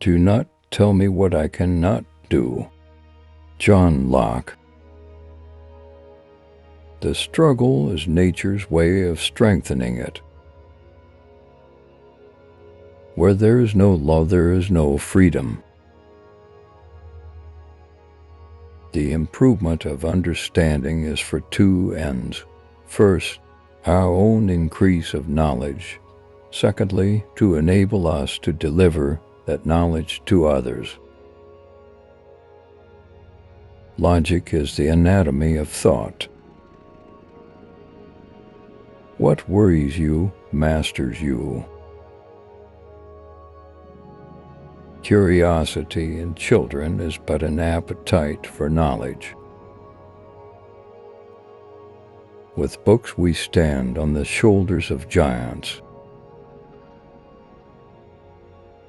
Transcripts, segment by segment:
Do not tell me what I cannot do. John Locke. The struggle is nature's way of strengthening it. Where there is no law, there is no freedom. The improvement of understanding is for two ends. First, our own increase of knowledge. Secondly, to enable us to deliver that knowledge to others. Logic is the anatomy of thought. What worries you masters you. Curiosity in children is but an appetite for knowledge. With books we stand on the shoulders of giants.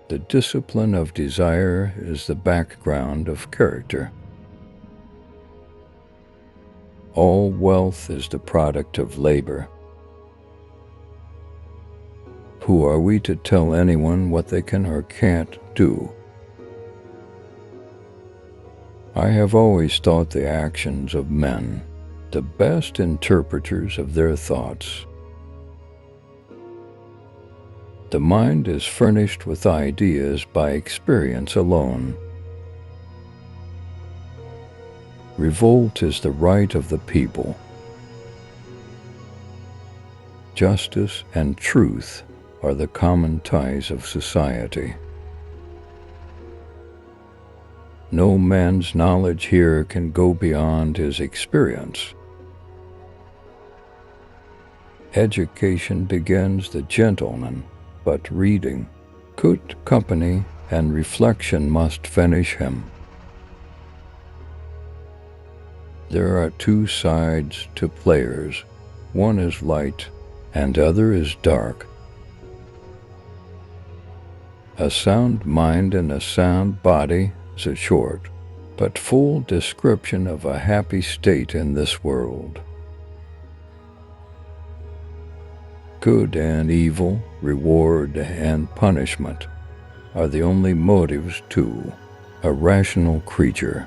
The discipline of desire is the background of character. All wealth is the product of labor. Who are we to tell anyone what they can or can't do? I have always thought the actions of men the best interpreters of their thoughts. The mind is furnished with ideas by experience alone. Revolt is the right of the people. Justice and truth are the common ties of society. No man's knowledge here can go beyond his experience. Education begins the gentleman, but reading, good company, and reflection must finish him. There are two sides to players. One is light, and other is dark. A sound mind and a sound body is a short, but full description of a happy state in this world. Good and evil, reward and punishment are the only motives to a rational creature.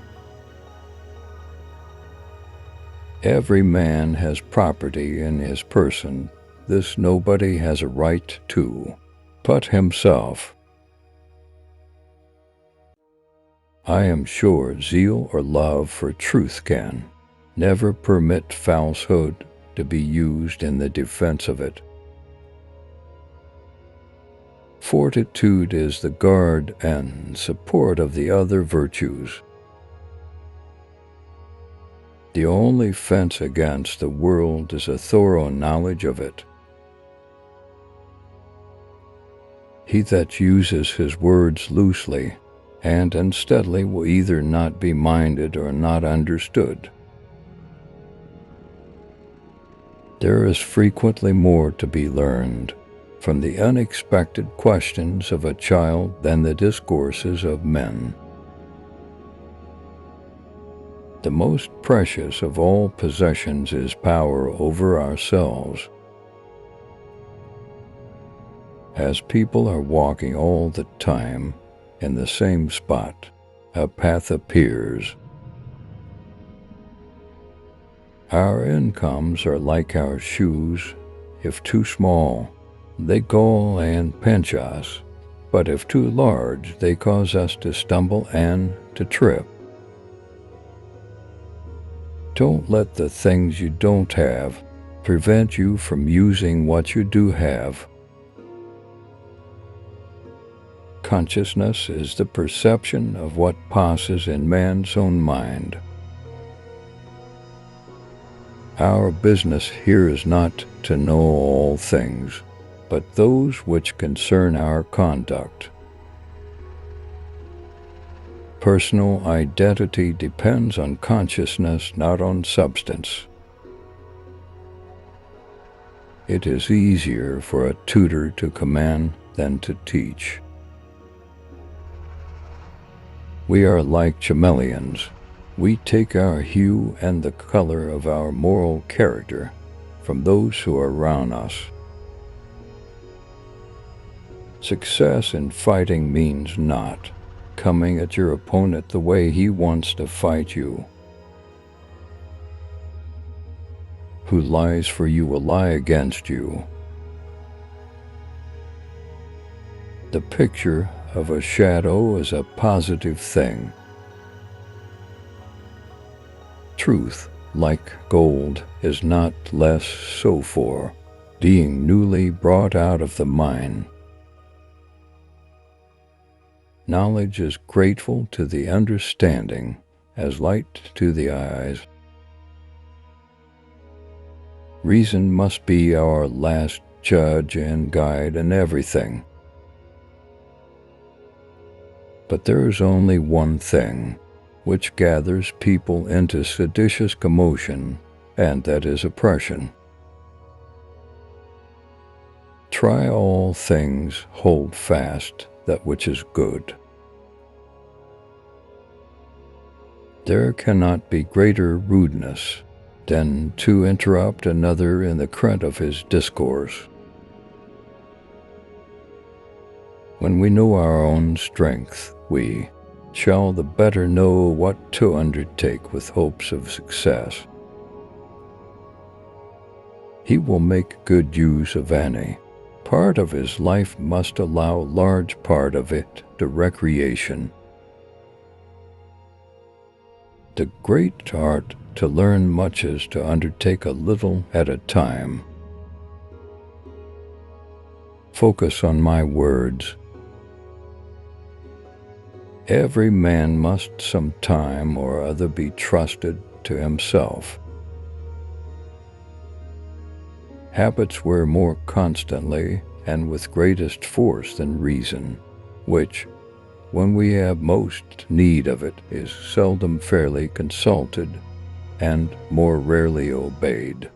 Every man has property in his person. This nobody has a right to, but himself. I am sure zeal or love for truth can never permit falsehood to be used in the defense of it. Fortitude is the guard and support of the other virtues. The only fence against the world is a thorough knowledge of it. He that uses his words loosely and unsteadily will either not be minded or not understood. There is frequently more to be learned from the unexpected questions of a child than the discourses of men. The most precious of all possessions is power over ourselves. As people are walking all the time in the same spot, a path appears. Our incomes are like our shoes. If too small, they gall and pinch us, but if too large, they cause us to stumble and to trip. Don't let the things you don't have prevent you from using what you do have. Consciousness is the perception of what passes in man's own mind. Our business here is not to know all things, but those which concern our conduct. Personal identity depends on consciousness, not on substance. It is easier for a tutor to command than to teach. We are like chameleons. We take our hue and the color of our moral character from those who are around us. Success in fighting means not coming at your opponent the way he wants to fight you. Who lies for you will lie against you. The picture of a shadow is a positive thing. Truth, like gold, is not less so for being newly brought out of the mine. Knowledge is grateful to the understanding, as light to the eyes. Reason must be our last judge and guide in everything. But there is only one thing which gathers people into seditious commotion, and that is oppression. Try all things, hold fast that which is good. There cannot be greater rudeness than to interrupt another in the current of his discourse. When we know our own strength, we shall the better know what to undertake with hopes of success. He will make good use of any part of his life, must allow large part of it to recreation. The great art to learn much is to undertake a little at a time. Focus on my words. Every man must some time or other be trusted to himself. Habits wear more constantly and with greatest force than reason, which, when we have most need of it, is seldom fairly consulted and more rarely obeyed.